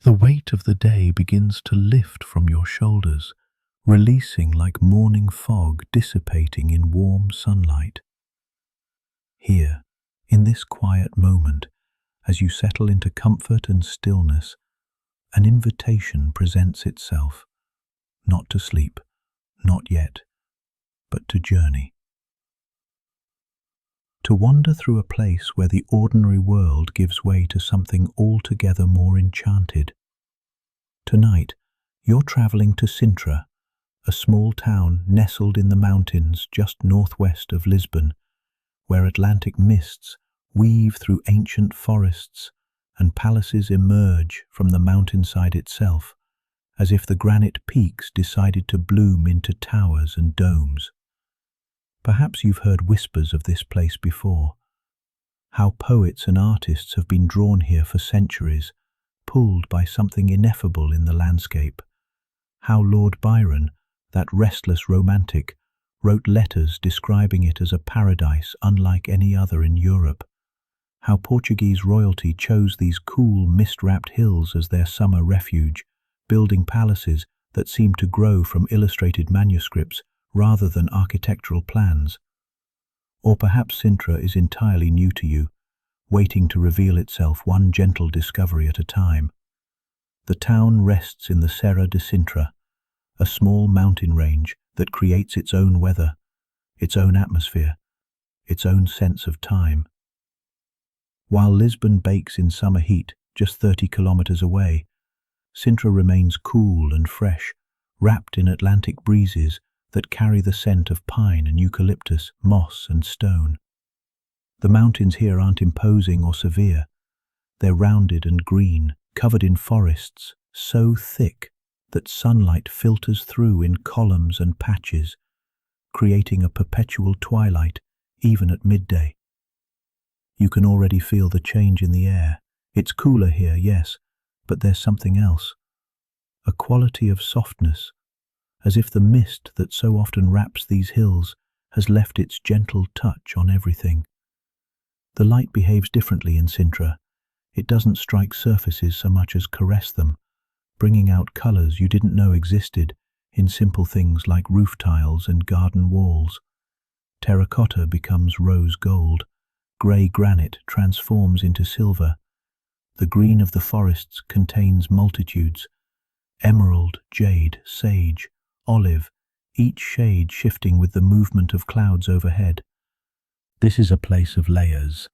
The weight of the day begins to lift from your shoulders, releasing like morning fog dissipating in warm sunlight. Here, in this quiet moment, as you settle into comfort and stillness, an invitation presents itself, not to sleep, not yet, but to journey. To wander through a place where the ordinary world gives way to something altogether more enchanted. Tonight, you're traveling to Sintra, a small town nestled in the mountains just northwest of Lisbon, where Atlantic mists weave through ancient forests and palaces emerge from the mountainside itself, as if the granite peaks decided to bloom into towers and domes. Perhaps you've heard whispers of this place before, how poets and artists have been drawn here for centuries, pulled by something ineffable in the landscape, how Lord Byron, that restless romantic, wrote letters describing it as a paradise unlike any other in Europe, how Portuguese royalty chose these cool, mist-wrapped hills as their summer refuge, building palaces that seemed to grow from illustrated manuscripts rather than architectural plans. Or perhaps Sintra is entirely new to you, waiting to reveal itself one gentle discovery at a time. The town rests in the Serra de Sintra, a small mountain range that creates its own weather, its own atmosphere, its own sense of time. While Lisbon bakes in summer heat just 30 kilometers away, Sintra remains cool and fresh, wrapped in Atlantic breezes that carry the scent of pine and eucalyptus, moss and stone. The mountains here aren't imposing or severe. They're rounded and green, covered in forests so thick that sunlight filters through in columns and patches, creating a perpetual twilight even at midday. You can already feel the change in the air. It's cooler here, yes, but there's something else. A quality of softness, as if the mist that so often wraps these hills has left its gentle touch on everything. The light behaves differently in Sintra. It doesn't strike surfaces so much as caress them, bringing out colours you didn't know existed in simple things like roof tiles and garden walls. Terracotta becomes rose gold, grey granite transforms into silver. The green of the forests contains multitudes: emerald, jade, sage, olive, each shade shifting with the movement of clouds overhead. This is a place of layers,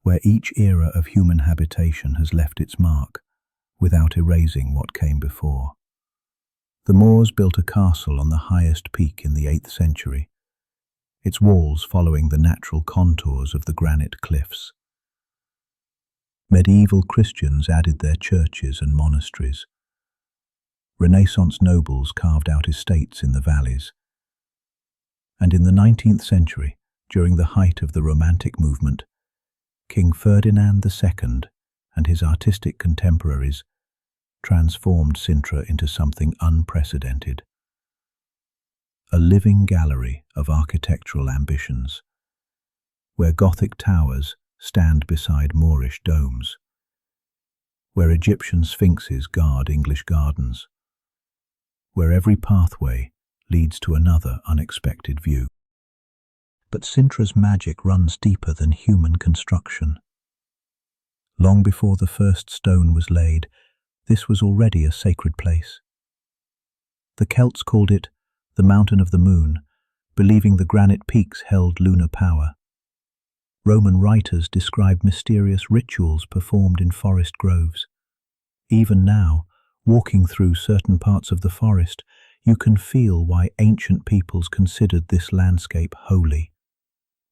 where each era of human habitation has left its mark, without erasing what came before. The Moors built a castle on the highest peak in the 8th century, its walls following the natural contours of the granite cliffs. Medieval Christians added their churches and monasteries. Renaissance nobles carved out estates in the valleys. And in the 19th century, during the height of the Romantic movement, King Ferdinand II and his artistic contemporaries transformed Sintra into something unprecedented. A living gallery of architectural ambitions, where Gothic towers stand beside Moorish domes, where Egyptian sphinxes guard English gardens, where every pathway leads to another unexpected view. But Sintra's magic runs deeper than human construction. Long before the first stone was laid, this was already a sacred place. The Celts called it the Mountain of the Moon, believing the granite peaks held lunar power. Roman writers describe mysterious rituals performed in forest groves. Even now, walking through certain parts of the forest, you can feel why ancient peoples considered this landscape holy.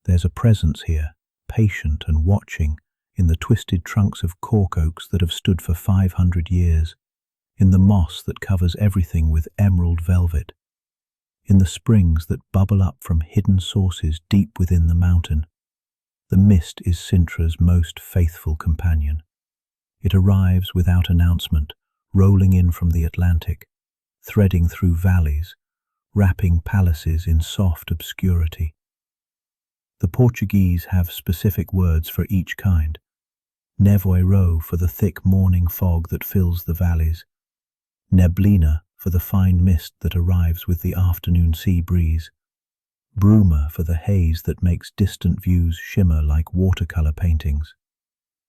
There's a presence here, patient and watching, in the twisted trunks of cork oaks that have stood for 500 years, in the moss that covers everything with emerald velvet, in the springs that bubble up from hidden sources deep within the mountain. The mist is Sintra's most faithful companion. It arrives without announcement, rolling in from the Atlantic, threading through valleys, wrapping palaces in soft obscurity. The Portuguese have specific words for each kind: Nevoeiro for the thick morning fog that fills the valleys, neblina for the fine mist that arrives with the afternoon sea breeze, bruma for the haze that makes distant views shimmer like watercolor paintings.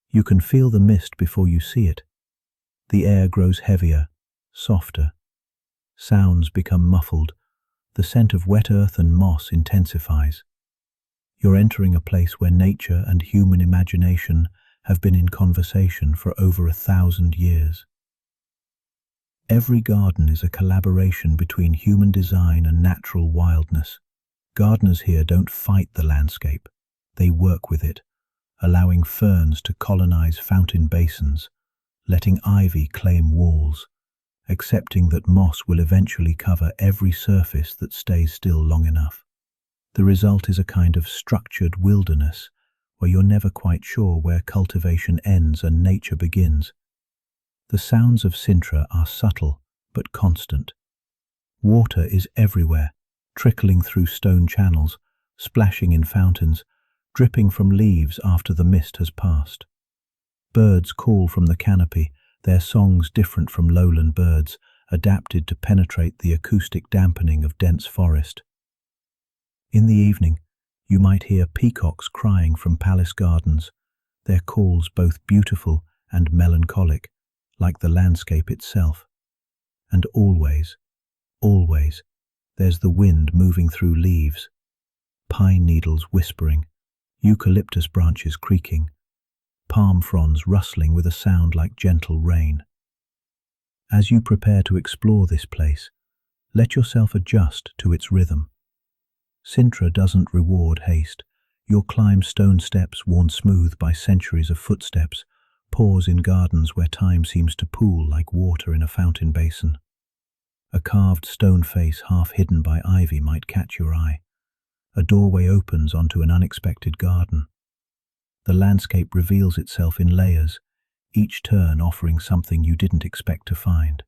You can feel the mist before you see it. The air grows heavier, softer. Sounds become muffled. The scent of wet earth and moss intensifies. You're entering a place where nature and human imagination have been in conversation for over 1,000 years. Every garden is a collaboration between human design and natural wildness. Gardeners here don't fight the landscape, they work with it, allowing ferns to colonize fountain basins, letting ivy claim walls, accepting that moss will eventually cover every surface that stays still long enough. The result is a kind of structured wilderness where you're never quite sure where cultivation ends and nature begins. The sounds of Sintra are subtle but constant. Water is everywhere, trickling through stone channels, splashing in fountains, dripping from leaves after the mist has passed. Birds call from the canopy, their songs different from lowland birds, adapted to penetrate the acoustic dampening of dense forest. In the evening, you might hear peacocks crying from palace gardens, their calls both beautiful and melancholic, like the landscape itself. And always, always, there's the wind moving through leaves, pine needles whispering, eucalyptus branches creaking, palm fronds rustling with a sound like gentle rain. As you prepare to explore this place, let yourself adjust to its rhythm. Sintra doesn't reward haste. You'll climb stone steps worn smooth by centuries of footsteps, pause in gardens where time seems to pool like water in a fountain basin. A carved stone face half hidden by ivy might catch your eye. A doorway opens onto an unexpected garden. The landscape reveals itself in layers, each turn offering something you didn't expect to find.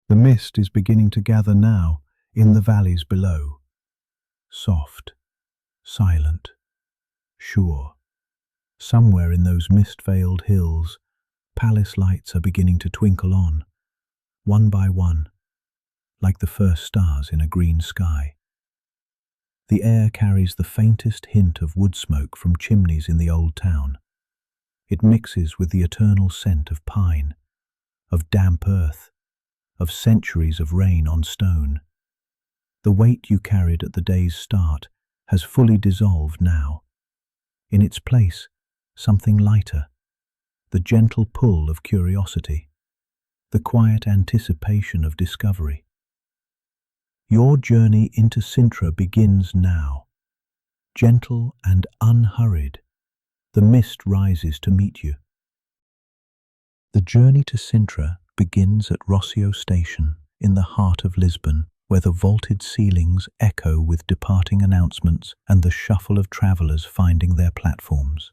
The mist is beginning to gather now in the valleys below. Soft, silent, sure. Somewhere in those mist-veiled hills, palace lights are beginning to twinkle on, one by one, like the first stars in a green sky. The air carries the faintest hint of wood smoke from chimneys in the old town. It mixes with the eternal scent of pine, of damp earth, of centuries of rain on stone. The weight you carried at the day's start has fully dissolved now. In its place, something lighter, the gentle pull of curiosity, the quiet anticipation of discovery. Your journey into Sintra begins now. Gentle and unhurried, the mist rises to meet you. The journey to Sintra begins at Rossio Station in the heart of Lisbon, where the vaulted ceilings echo with departing announcements and the shuffle of travellers finding their platforms.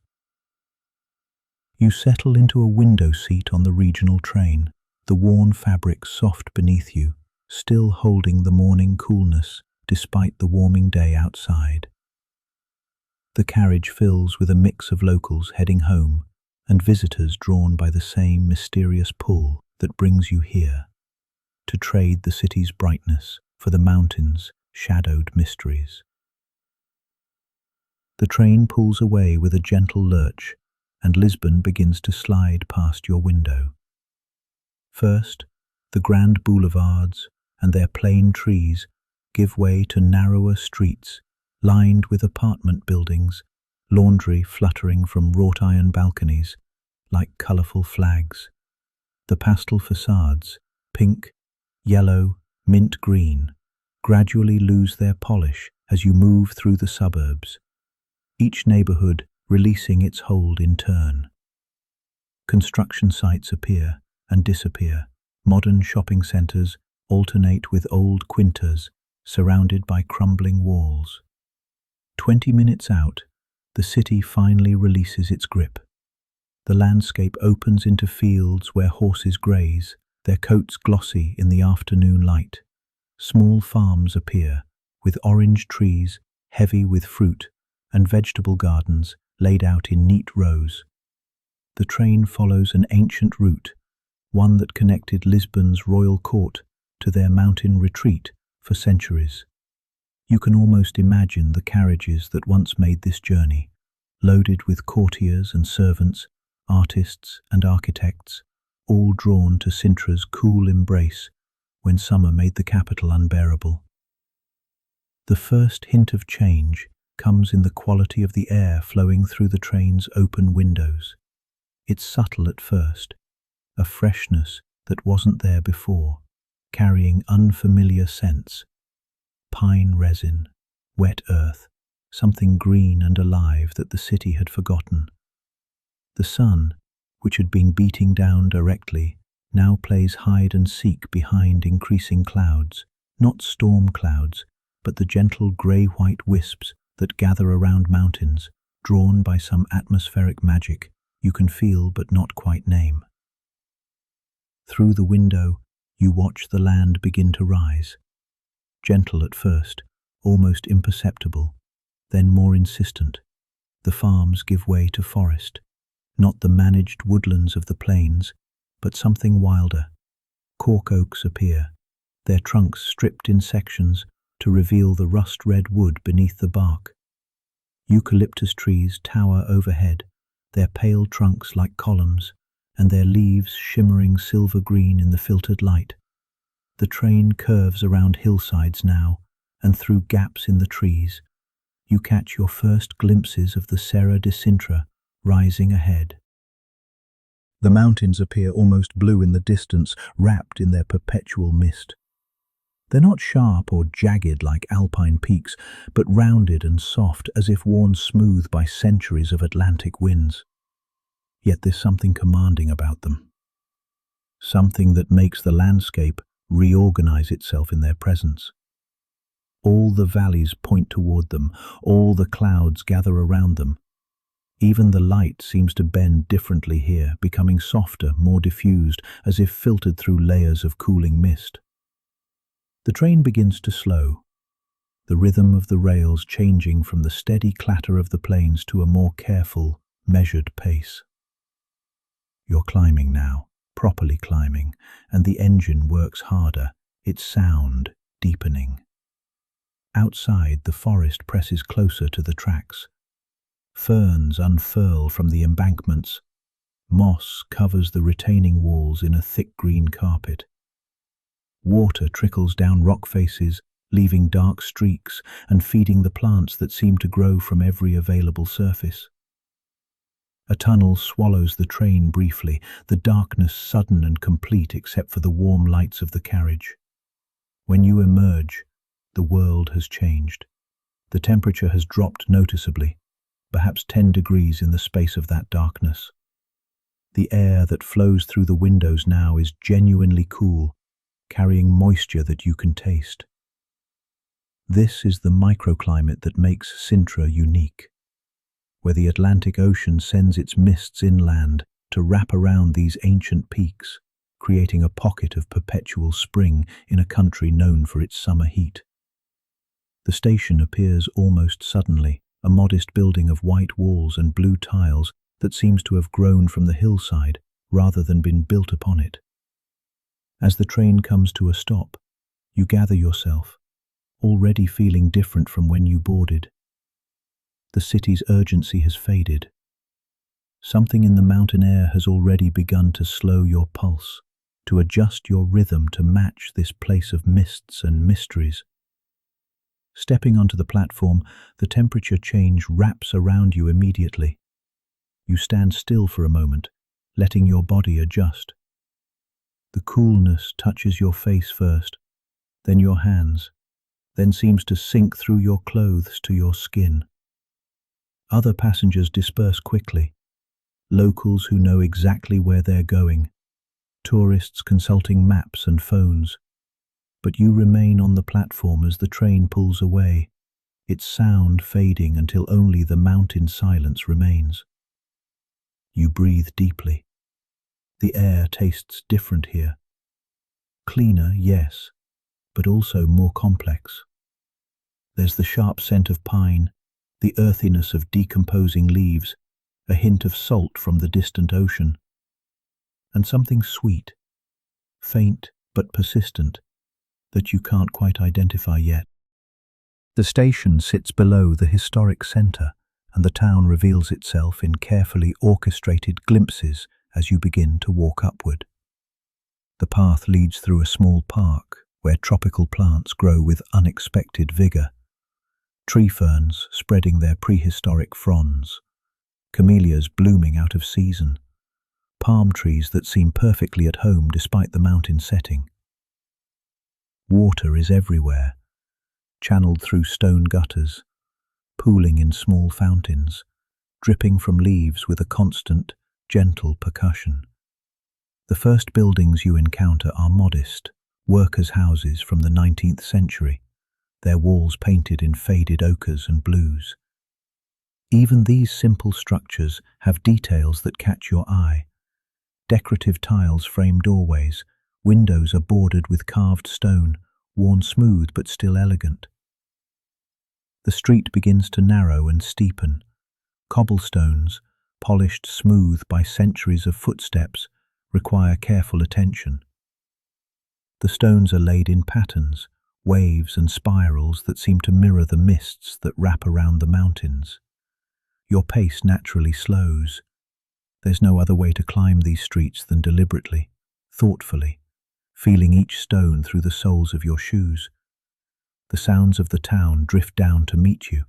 You settle into a window seat on the regional train, the worn fabric soft beneath you, still holding the morning coolness despite the warming day outside. The carriage fills with a mix of locals heading home and visitors drawn by the same mysterious pull that brings you here, to trade the city's brightness for the mountains' shadowed mysteries. The train pulls away with a gentle lurch, and Lisbon begins to slide past your window. First, the grand boulevards and their plain trees give way to narrower streets lined with apartment buildings, laundry fluttering from wrought-iron balconies like colourful flags. The pastel facades, pink, yellow, mint green, gradually lose their polish as you move through the suburbs, each neighbourhood releasing its hold in turn. Construction sites appear and disappear. Modern shopping centres alternate with old quintas surrounded by crumbling walls. 20 minutes out, the city finally releases its grip. The landscape opens into fields where horses graze, their coats glossy in the afternoon light. Small farms appear, with orange trees heavy with fruit and vegetable gardens laid out in neat rows. The train follows an ancient route, one that connected Lisbon's royal court to their mountain retreat for centuries. You can almost imagine the carriages that once made this journey, loaded with courtiers and servants, artists and architects, all drawn to Sintra's cool embrace when summer made the capital unbearable. The first hint of change comes in the quality of the air flowing through the train's open windows. It's subtle at first, a freshness that wasn't there before, carrying unfamiliar scents. Pine resin, wet earth, something green and alive that the city had forgotten. The sun, which had been beating down directly, now plays hide and seek behind increasing clouds, not storm clouds, but the gentle grey-white wisps that gather around mountains, drawn by some atmospheric magic you can feel but not quite name. Through the window, you watch the land begin to rise. Gentle at first, almost imperceptible, then more insistent. The farms give way to forest, not the managed woodlands of the plains, but something wilder. Cork oaks appear, their trunks stripped in sections to reveal the rust-red wood beneath the bark. Eucalyptus trees tower overhead, their pale trunks like columns, and their leaves shimmering silver-green in the filtered light. The train curves around hillsides now, and through gaps in the trees, you catch your first glimpses of the Serra de Sintra rising ahead. The mountains appear almost blue in the distance, wrapped in their perpetual mist. They're not sharp or jagged like alpine peaks, but rounded and soft as if worn smooth by centuries of Atlantic winds. Yet there's something commanding about them. Something that makes the landscape reorganize itself in their presence. All the valleys point toward them, all the clouds gather around them. Even the light seems to bend differently here, becoming softer, more diffused, as if filtered through layers of cooling mist. The train begins to slow, the rhythm of the rails changing from the steady clatter of the plains to a more careful, measured pace. You're climbing now, properly climbing, and the engine works harder, its sound deepening. Outside, the forest presses closer to the tracks. Ferns unfurl from the embankments. Moss covers the retaining walls in a thick green carpet. Water trickles down rock faces, leaving dark streaks and feeding the plants that seem to grow from every available surface. A tunnel swallows the train briefly, the darkness sudden and complete except for the warm lights of the carriage. When you emerge, the world has changed. The temperature has dropped noticeably, perhaps 10 degrees in the space of that darkness. The air that flows through the windows now is genuinely cool, carrying moisture that you can taste. This is the microclimate that makes Sintra unique, where the Atlantic Ocean sends its mists inland to wrap around these ancient peaks, creating a pocket of perpetual spring in a country known for its summer heat. The station appears almost suddenly, a modest building of white walls and blue tiles that seems to have grown from the hillside rather than been built upon it. As the train comes to a stop, you gather yourself, already feeling different from when you boarded. The city's urgency has faded. Something in the mountain air has already begun to slow your pulse, to adjust your rhythm to match this place of mists and mysteries. Stepping onto the platform, the temperature change wraps around you immediately. You stand still for a moment, letting your body adjust. The coolness touches your face first, then your hands, then seems to sink through your clothes to your skin. Other passengers disperse quickly, locals who know exactly where they're going, tourists consulting maps and phones. But you remain on the platform as the train pulls away, its sound fading until only the mountain silence remains. You breathe deeply. The air tastes different here. Cleaner, yes, but also more complex. There's the sharp scent of pine, the earthiness of decomposing leaves, a hint of salt from the distant ocean, and something sweet, faint but persistent, that you can't quite identify yet. The station sits below the historic centre, and the town reveals itself in carefully orchestrated glimpses as you begin to walk upward. The path leads through a small park where tropical plants grow with unexpected vigour, tree ferns spreading their prehistoric fronds, camellias blooming out of season, palm trees that seem perfectly at home despite the mountain setting. Water is everywhere, channeled through stone gutters, pooling in small fountains, dripping from leaves with a constant, gentle percussion. The first buildings you encounter are modest, workers' houses from the 19th century, their walls painted in faded ochres and blues. Even these simple structures have details that catch your eye. Decorative tiles frame doorways, windows are bordered with carved stone, worn smooth but still elegant. The street begins to narrow and steepen. Cobblestones, polished smooth by centuries of footsteps, require careful attention. The stones are laid in patterns, waves and spirals that seem to mirror the mists that wrap around the mountains. Your pace naturally slows. There's no other way to climb these streets than deliberately, thoughtfully, feeling each stone through the soles of your shoes. The sounds of the town drift down to meet you.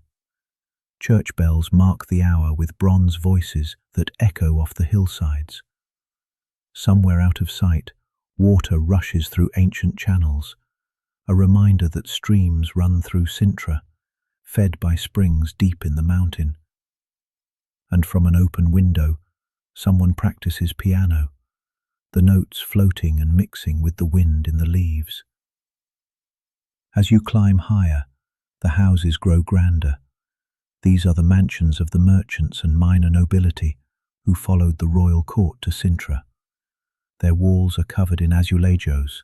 Church bells mark the hour with bronze voices that echo off the hillsides. Somewhere out of sight, water rushes through ancient channels, a reminder that streams run through Sintra, fed by springs deep in the mountain. And from an open window, someone practices piano, the notes floating and mixing with the wind in the leaves. As you climb higher, the houses grow grander. These are the mansions of the merchants and minor nobility who followed the royal court to Sintra. Their walls are covered in azulejos,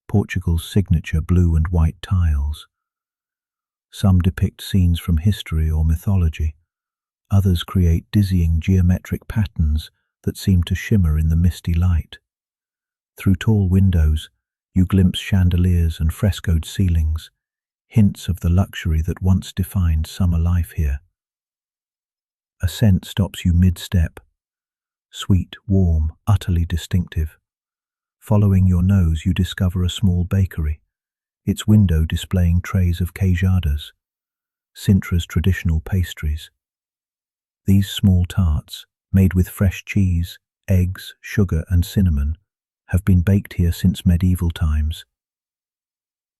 Portugal's signature blue and white tiles. Some depict scenes from history or mythology. Others create dizzying geometric patterns that seem to shimmer in the misty light. Through tall windows, you glimpse chandeliers and frescoed ceilings, hints of the luxury that once defined summer life here. A scent stops you mid-step, sweet, warm, utterly distinctive. Following your nose, you discover a small bakery, its window displaying trays of queijadas, Sintra's traditional pastries. These small tarts, made with fresh cheese, eggs, sugar and cinnamon, have been baked here since medieval times.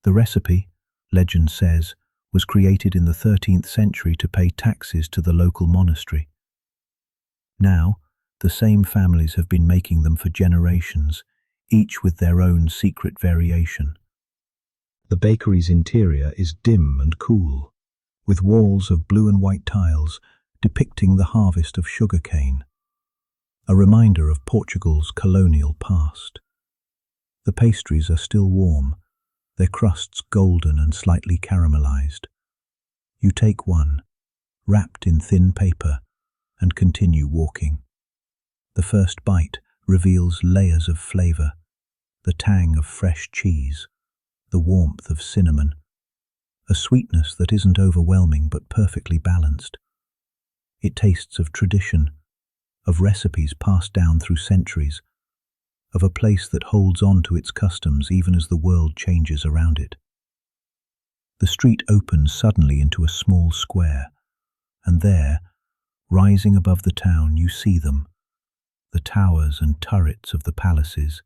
The recipe, legend says, was created in the 13th century to pay taxes to the local monastery. Now, the same families have been making them for generations, each with their own secret variation. The bakery's interior is dim and cool, with walls of blue and white tiles depicting the harvest of sugarcane, a reminder of Portugal's colonial past. The pastries are still warm, their crusts golden and slightly caramelized. You take one, wrapped in thin paper, and continue walking. The first bite reveals layers of flavor, the tang of fresh cheese, the warmth of cinnamon, a sweetness that isn't overwhelming but perfectly balanced. It tastes of tradition, of recipes passed down through centuries, of a place that holds on to its customs even as the world changes around it. The street opens suddenly into a small square, and there, rising above the town, you see them, the towers and turrets of the palaces,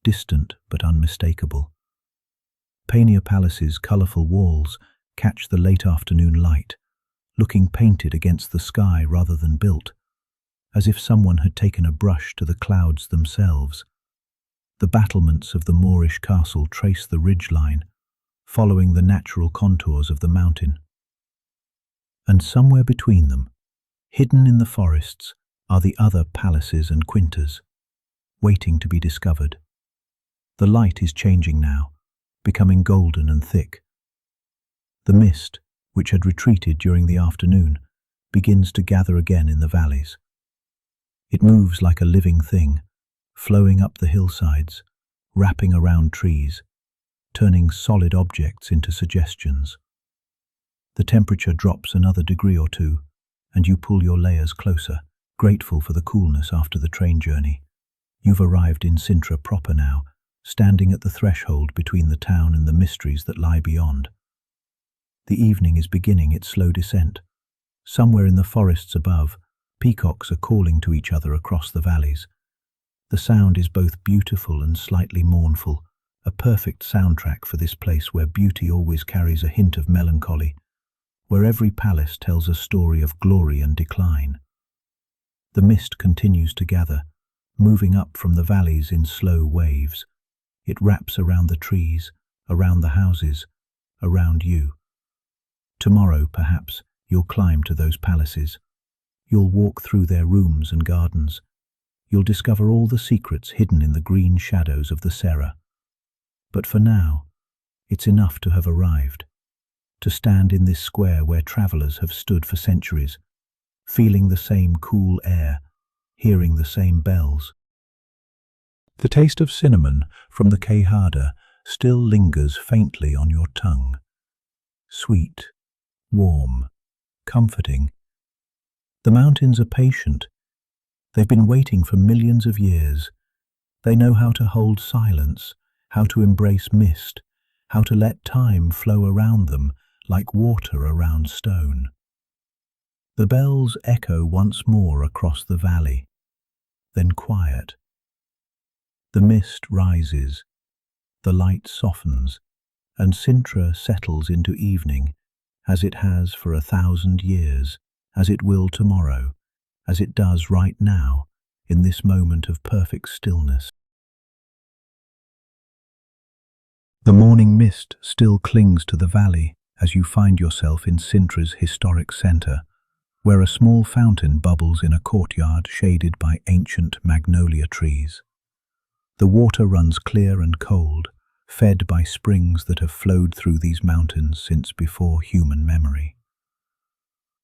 distant but unmistakable. Pania Palace's colourful walls catch the late afternoon light, looking painted against the sky rather than built, as if someone had taken a brush to the clouds themselves. The battlements of the Moorish castle trace the ridgeline, following the natural contours of the mountain. And somewhere between them, hidden in the forests, are the other palaces and quintas, waiting to be discovered. The light is changing now, becoming golden and thick. The mist, which had retreated during the afternoon, begins to gather again in the valleys. It moves like a living thing, flowing up the hillsides, wrapping around trees, turning solid objects into suggestions. The temperature drops another degree or two, and you pull your layers closer, grateful for the coolness after the train journey. You've arrived in Sintra proper now, standing at the threshold between the town and the mysteries that lie beyond. The evening is beginning its slow descent. Somewhere in the forests above, peacocks are calling to each other across the valleys. The sound is both beautiful and slightly mournful, a perfect soundtrack for this place where beauty always carries a hint of melancholy, where every palace tells a story of glory and decline. The mist continues to gather, moving up from the valleys in slow waves. It wraps around the trees, around the houses, around you. Tomorrow, perhaps, you'll climb to those palaces. You'll walk through their rooms and gardens. You'll discover all the secrets hidden in the green shadows of the serra. But for now, it's enough to have arrived, to stand in this square where travellers have stood for centuries, feeling the same cool air, hearing the same bells. The taste of cinnamon from the queijada still lingers faintly on your tongue. Sweet, warm, comforting. The mountains are patient. They've been waiting for millions of years. They know how to hold silence, how to embrace mist, how to let time flow around them like water around stone. The bells echo once more across the valley, then quiet. The mist rises, the light softens, and Sintra settles into evening, as it has for 1,000 years, as it will tomorrow, as it does right now, in this moment of perfect stillness. The morning mist still clings to the valley as you find yourself in Sintra's historic centre, where a small fountain bubbles in a courtyard shaded by ancient magnolia trees. The water runs clear and cold, fed by springs that have flowed through these mountains since before human memory.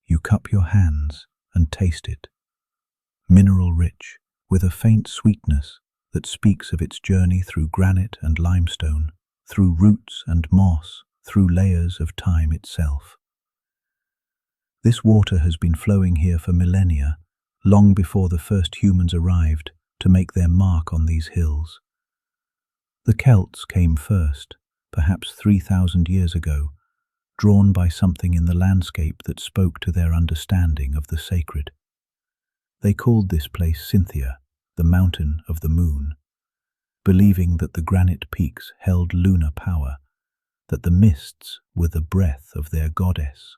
You cup your hands and taste it, mineral-rich, with a faint sweetness that speaks of its journey through granite and limestone, through roots and moss, through layers of time itself. This water has been flowing here for millennia, long before the first humans arrived to make their mark on these hills. The Celts came first, perhaps 3,000 years ago, drawn by something in the landscape that spoke to their understanding of the sacred. They called this place Sintra, the mountain of the moon, believing that the granite peaks held lunar power, that the mists were the breath of their goddess.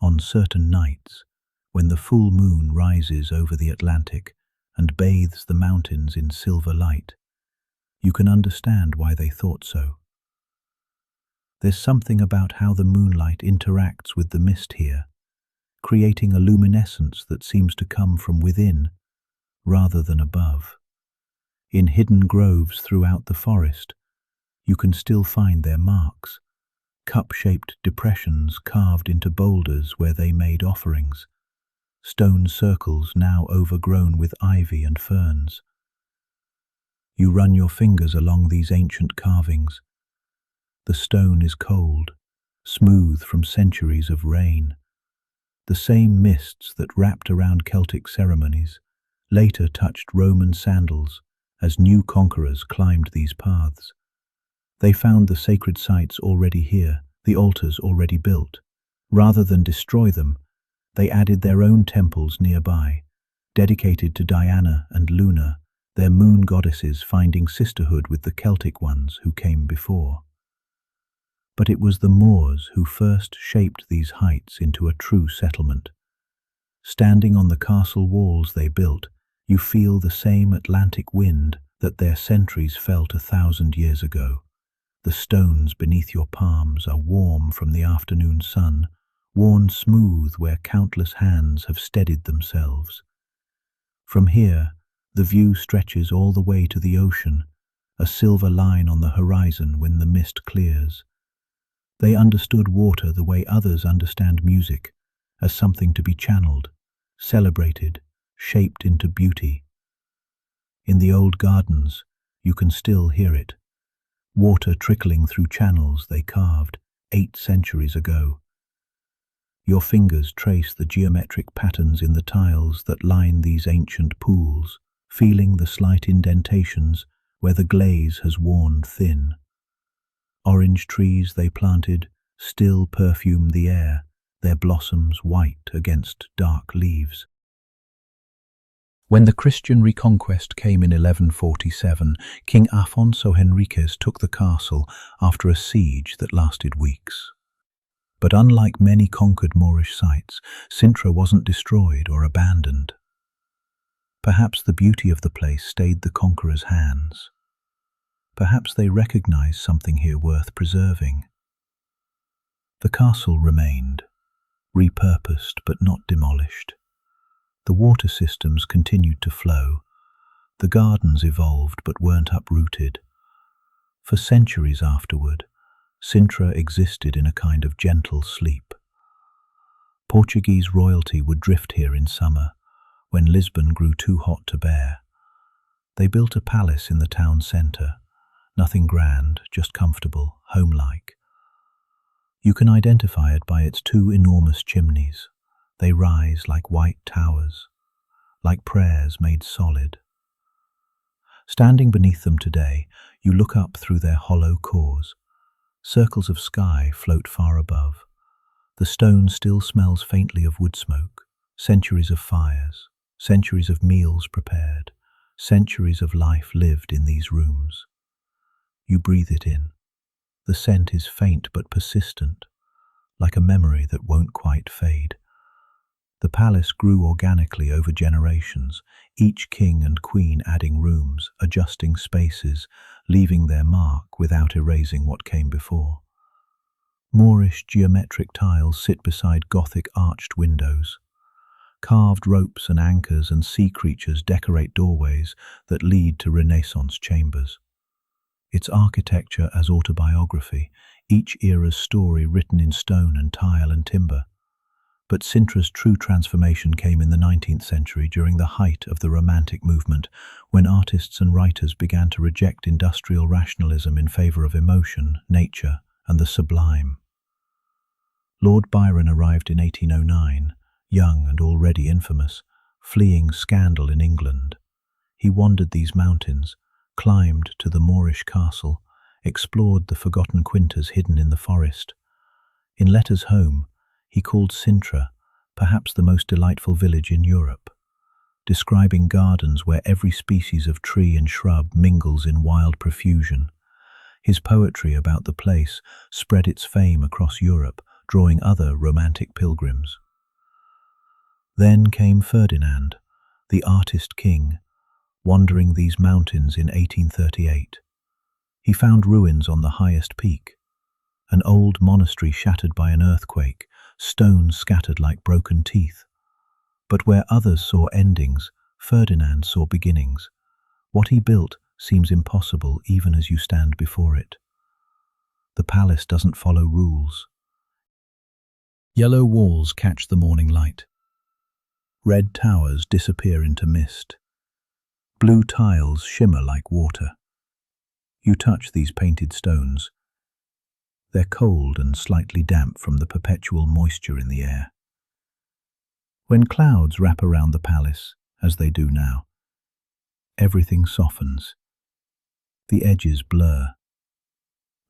On certain nights, when the full moon rises over the Atlantic and bathes the mountains in silver light, you can understand why they thought so. There's something about how the moonlight interacts with the mist here, creating a luminescence that seems to come from within rather than above. In hidden groves throughout the forest, you can still find their marks, cup-shaped depressions carved into boulders where they made offerings, stone circles now overgrown with ivy and ferns. You run your fingers along these ancient carvings. The stone is cold, smooth from centuries of rain. The same mists that wrapped around Celtic ceremonies later touched Roman sandals as new conquerors climbed these paths. They found the sacred sites already here, the altars already built. Rather than destroy them, they added their own temples nearby, dedicated to Diana and Luna, their moon goddesses, finding sisterhood with the Celtic ones who came before. But it was the Moors who first shaped these heights into a true settlement. Standing on the castle walls they built, you feel the same Atlantic wind that their sentries felt 1,000 years ago. The stones beneath your palms are warm from the afternoon sun, worn smooth where countless hands have steadied themselves. From here, the view stretches all the way to the ocean, a silver line on the horizon when the mist clears. They understood water the way others understand music, as something to be channeled, celebrated, shaped into beauty. In the old gardens, you can still hear it, water trickling through channels they carved 8 centuries ago. Your fingers trace the geometric patterns in the tiles that line these ancient pools, feeling the slight indentations where the glaze has worn thin. Orange trees they planted still perfume the air, their blossoms white against dark leaves. When the Christian reconquest came in 1147, King Afonso Henriques took the castle after a siege that lasted weeks. But unlike many conquered Moorish sites, Sintra wasn't destroyed or abandoned. Perhaps the beauty of the place stayed the conqueror's hands. Perhaps they recognized something here worth preserving. The castle remained, repurposed but not demolished. The water systems continued to flow. The gardens evolved but weren't uprooted. For centuries afterward, Sintra existed in a kind of gentle sleep. Portuguese royalty would drift here in summer, when Lisbon grew too hot to bear. They built a palace in the town centre, nothing grand, just comfortable, home-like. You can identify it by its 2 enormous chimneys. They rise like white towers, like prayers made solid. Standing beneath them today, you look up through their hollow cores. Circles of sky float far above. The stone still smells faintly of wood smoke, centuries of fires, centuries of meals prepared, centuries of life lived in these rooms. You breathe it in. The scent is faint but persistent, like a memory that won't quite fade. The palace grew organically over generations, each king and queen adding rooms, adjusting spaces, leaving their mark without erasing what came before. Moorish geometric tiles sit beside Gothic arched windows. Carved ropes and anchors and sea creatures decorate doorways that lead to Renaissance chambers. Its architecture as autobiography, each era's story written in stone and tile and timber. But Sintra's true transformation came in the 19th century during the height of the Romantic movement, when artists and writers began to reject industrial rationalism in favour of emotion, nature, and the sublime. Lord Byron arrived in 1809, young and already infamous, fleeing scandal in England. He wandered these mountains, climbed to the Moorish castle, explored the forgotten quintas hidden in the forest. In letters home, he called Sintra perhaps the most delightful village in Europe, describing gardens where every species of tree and shrub mingles in wild profusion. His poetry about the place spread its fame across Europe, drawing other romantic pilgrims. Then came Ferdinand, the artist king, wandering these mountains in 1838. He found ruins on the highest peak, an old monastery shattered by an earthquake, stones scattered like broken teeth. But where others saw endings, Ferdinand saw beginnings. What he built seems impossible even as you stand before it. The palace doesn't follow rules. Yellow walls catch the morning light. Red towers disappear into mist. Blue tiles shimmer like water. You touch these painted stones. They're cold and slightly damp from the perpetual moisture in the air. When clouds wrap around the palace, as they do now, everything softens. The edges blur.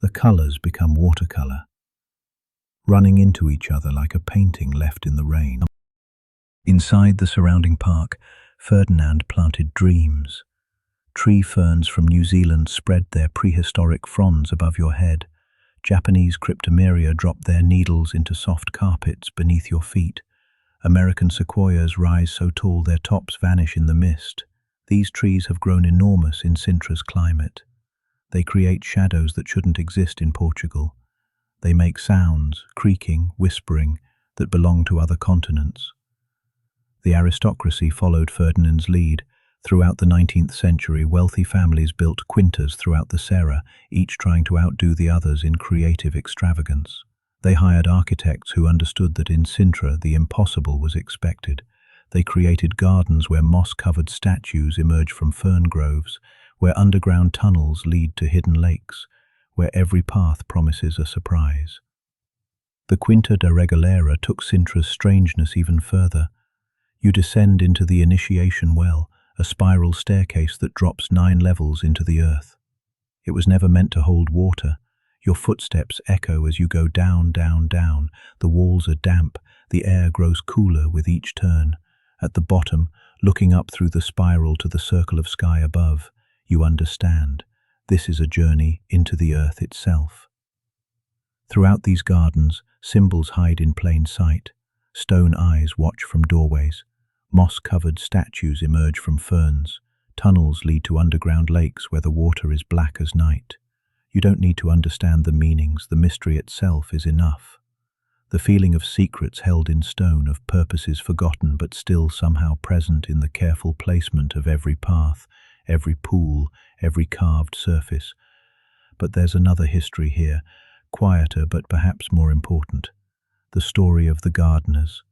The colours become watercolour, running into each other like a painting left in the rain. Inside the surrounding park, Ferdinand planted dreams. Tree ferns from New Zealand spread their prehistoric fronds above your head. Japanese cryptomeria drop their needles into soft carpets beneath your feet. American sequoias rise so tall their tops vanish in the mist. These trees have grown enormous in Sintra's climate. They create shadows that shouldn't exist in Portugal. They make sounds, creaking, whispering, that belong to other continents. The aristocracy followed Ferdinand's lead. Throughout the 19th century, wealthy families built quintas throughout the Serra, each trying to outdo the others in creative extravagance. They hired architects who understood that in Sintra the impossible was expected. They created gardens where moss-covered statues emerge from fern groves, where underground tunnels lead to hidden lakes, where every path promises a surprise. The Quinta da Regalera took Sintra's strangeness even further. You descend into the initiation well, a spiral staircase that drops 9 levels into the earth. It was never meant to hold water. Your footsteps echo as you go down, down, down. The walls are damp, the air grows cooler with each turn. At the bottom, looking up through the spiral to the circle of sky above, you understand. This is a journey into the earth itself. Throughout these gardens, symbols hide in plain sight. Stone eyes watch from doorways. Moss-covered statues emerge from ferns. Tunnels lead to underground lakes where the water is black as night. You don't need to understand the meanings, the mystery itself is enough. The feeling of secrets held in stone, of purposes forgotten but still somehow present in the careful placement of every path, every pool, every carved surface. But there's another history here, quieter but perhaps more important. The story of the gardeners.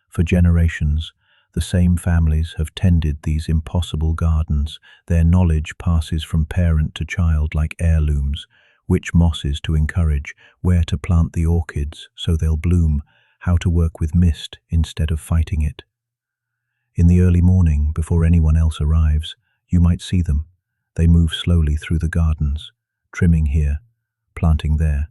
For generations, the same families have tended these impossible gardens. Their knowledge passes from parent to child like heirlooms, which mosses to encourage, where to plant the orchids so they'll bloom, how to work with mist instead of fighting it. In the early morning, before anyone else arrives, you might see them. They move slowly through the gardens, trimming here, planting there.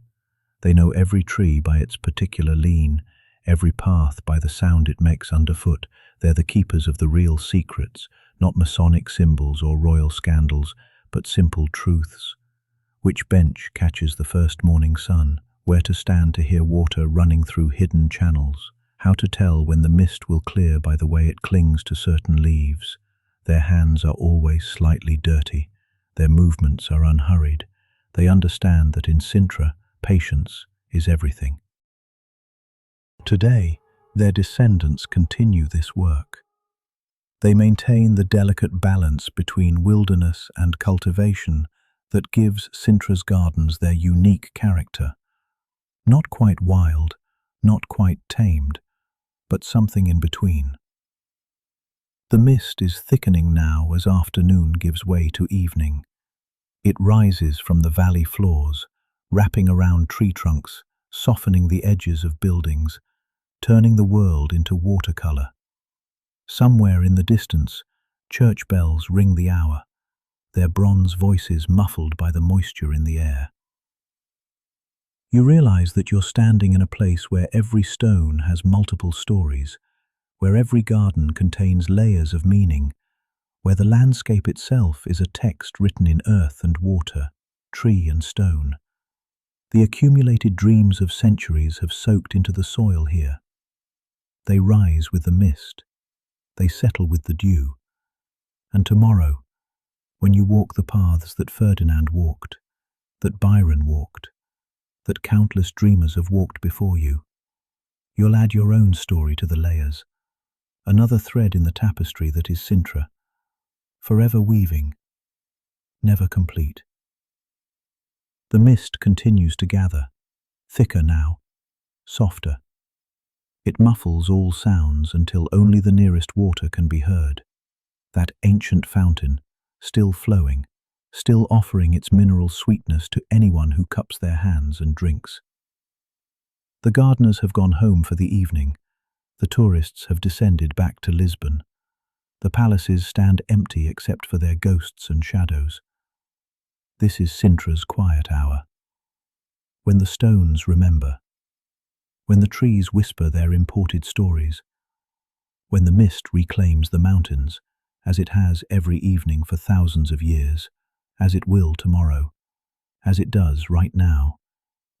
They know every tree by its particular lean, every path by the sound it makes underfoot. They're the keepers of the real secrets, not Masonic symbols or royal scandals, but simple truths. Which bench catches the first morning sun? Where to stand to hear water running through hidden channels? How to tell when the mist will clear by the way it clings to certain leaves? Their hands are always slightly dirty. Their movements are unhurried. They understand that in Sintra, patience is everything. Today, their descendants continue this work. They maintain the delicate balance between wilderness and cultivation that gives Sintra's gardens their unique character. Not quite wild, not quite tamed, but something in between. The mist is thickening now as afternoon gives way to evening. It rises from the valley floors, wrapping around tree trunks, softening the edges of buildings, turning the world into watercolor. Somewhere in the distance, church bells ring the hour, their bronze voices muffled by the moisture in the air. You realize that you're standing in a place where every stone has multiple stories, where every garden contains layers of meaning, where the landscape itself is a text written in earth and water, tree and stone. The accumulated dreams of centuries have soaked into the soil here. They rise with the mist. They settle with the dew. And tomorrow, when you walk the paths that Ferdinand walked, that Byron walked, that countless dreamers have walked before you, you'll add your own story to the layers, another thread in the tapestry that is Sintra, forever weaving, never complete. The mist continues to gather, thicker now, softer. It muffles all sounds until only the nearest water can be heard. That ancient fountain, still flowing, still offering its mineral sweetness to anyone who cups their hands and drinks. The gardeners have gone home for the evening. The tourists have descended back to Lisbon. The palaces stand empty except for their ghosts and shadows. This is Sintra's quiet hour. When the stones remember. When the trees whisper their imported stories. When the mist reclaims the mountains, as it has every evening for thousands of years, as it will tomorrow, as it does right now,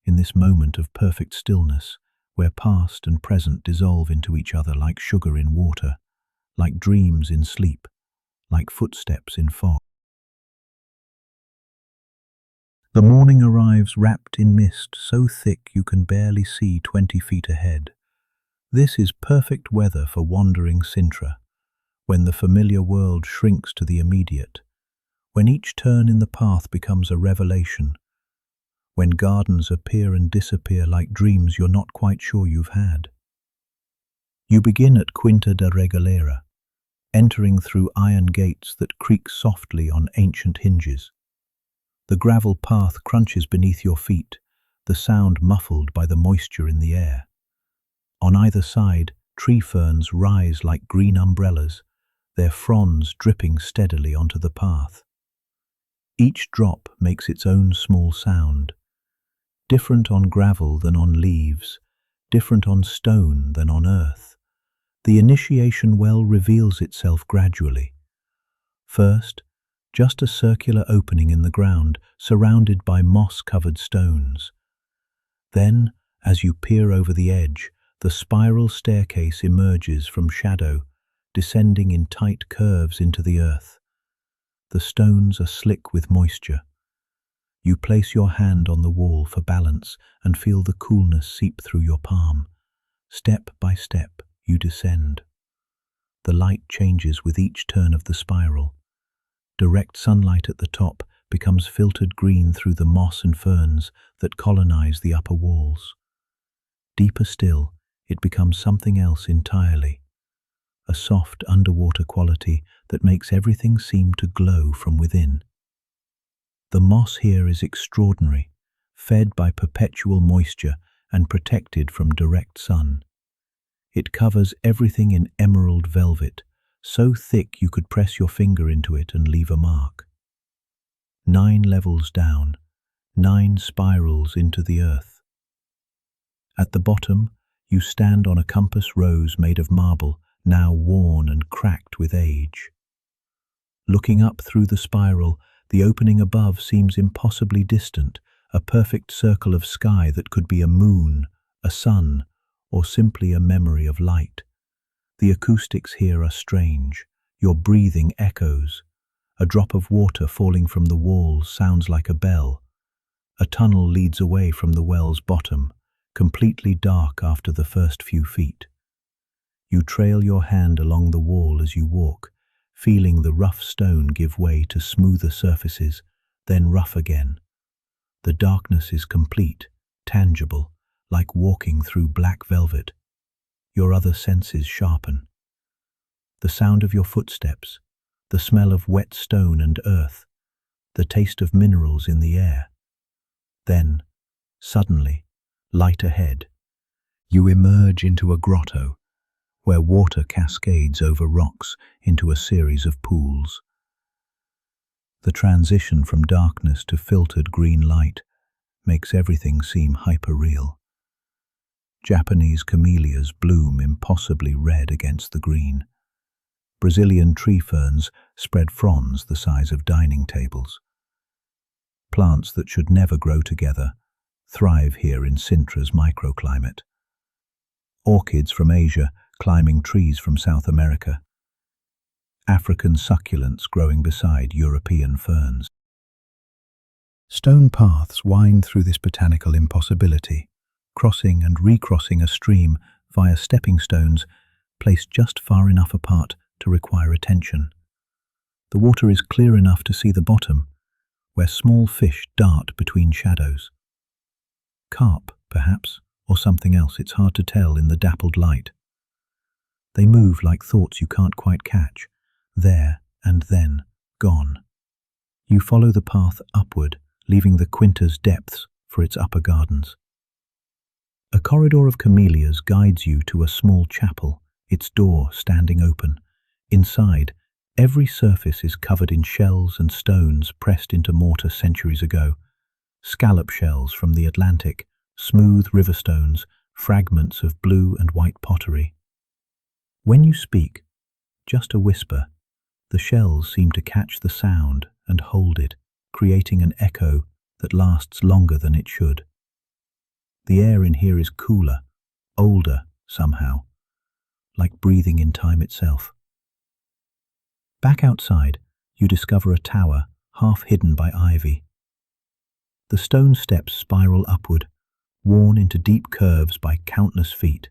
in this moment of perfect stillness, where past and present dissolve into each other like sugar in water, like dreams in sleep, like footsteps in fog. The morning arrives wrapped in mist so thick you can barely see 20 feet ahead. This is perfect weather for wandering Sintra, when the familiar world shrinks to the immediate, when each turn in the path becomes a revelation, when gardens appear and disappear like dreams you're not quite sure you've had. You begin at Quinta da Regalera, entering through iron gates that creak softly on ancient hinges. The gravel path crunches beneath your feet, the sound muffled by the moisture in the air. On either side, tree ferns rise like green umbrellas, their fronds dripping steadily onto the path. Each drop makes its own small sound, different on gravel than on leaves, different on stone than on earth. The initiation well reveals itself gradually. First, just a circular opening in the ground, surrounded by moss-covered stones. Then, as you peer over the edge, the spiral staircase emerges from shadow, descending in tight curves into the earth. The stones are slick with moisture. You place your hand on the wall for balance and feel the coolness seep through your palm. Step by step, you descend. The light changes with each turn of the spiral. Direct sunlight at the top becomes filtered green through the moss and ferns that colonize the upper walls. Deeper still, it becomes something else entirely. A soft underwater quality that makes everything seem to glow from within. The moss here is extraordinary, fed by perpetual moisture and protected from direct sun. It covers everything in emerald velvet, so thick you could press your finger into it and leave a mark. 9 levels down, 9 spirals into the earth. At the bottom, you stand on a compass rose made of marble, now worn and cracked with age. Looking up through the spiral, the opening above seems impossibly distant, a perfect circle of sky that could be a moon, a sun, or simply a memory of light. The acoustics here are strange. Your breathing echoes. A drop of water falling from the walls sounds like a bell. A tunnel leads away from the well's bottom, completely dark after the first few feet. You trail your hand along the wall as you walk, feeling the rough stone give way to smoother surfaces, then rough again. The darkness is complete, tangible, like walking through black velvet. Your other senses sharpen. The sound of your footsteps, the smell of wet stone and earth, the taste of minerals in the air. Then, suddenly, light ahead, you emerge into a grotto, where water cascades over rocks into a series of pools. The transition from darkness to filtered green light makes everything seem hyper-real. Japanese camellias bloom impossibly red against the green. Brazilian tree ferns spread fronds the size of dining tables. Plants that should never grow together thrive here in Sintra's microclimate. Orchids from Asia climbing trees from South America. African succulents growing beside European ferns. Stone paths wind through this botanical impossibility, crossing and recrossing a stream via stepping stones placed just far enough apart to require attention. The water is clear enough to see the bottom, where small fish dart between shadows. Carp, perhaps, or something else, it's hard to tell in the dappled light. They move like thoughts you can't quite catch, there and then, gone. You follow the path upward, leaving the Quinta's depths for its upper gardens. A corridor of camellias guides you to a small chapel, its door standing open. Inside, every surface is covered in shells and stones pressed into mortar centuries ago. Scallop shells from the Atlantic, smooth river stones, fragments of blue and white pottery. When you speak, just a whisper, the shells seem to catch the sound and hold it, creating an echo that lasts longer than it should. The air in here is cooler, older somehow, like breathing in time itself. Back outside, you discover a tower half hidden by ivy. The stone steps spiral upward, worn into deep curves by countless feet.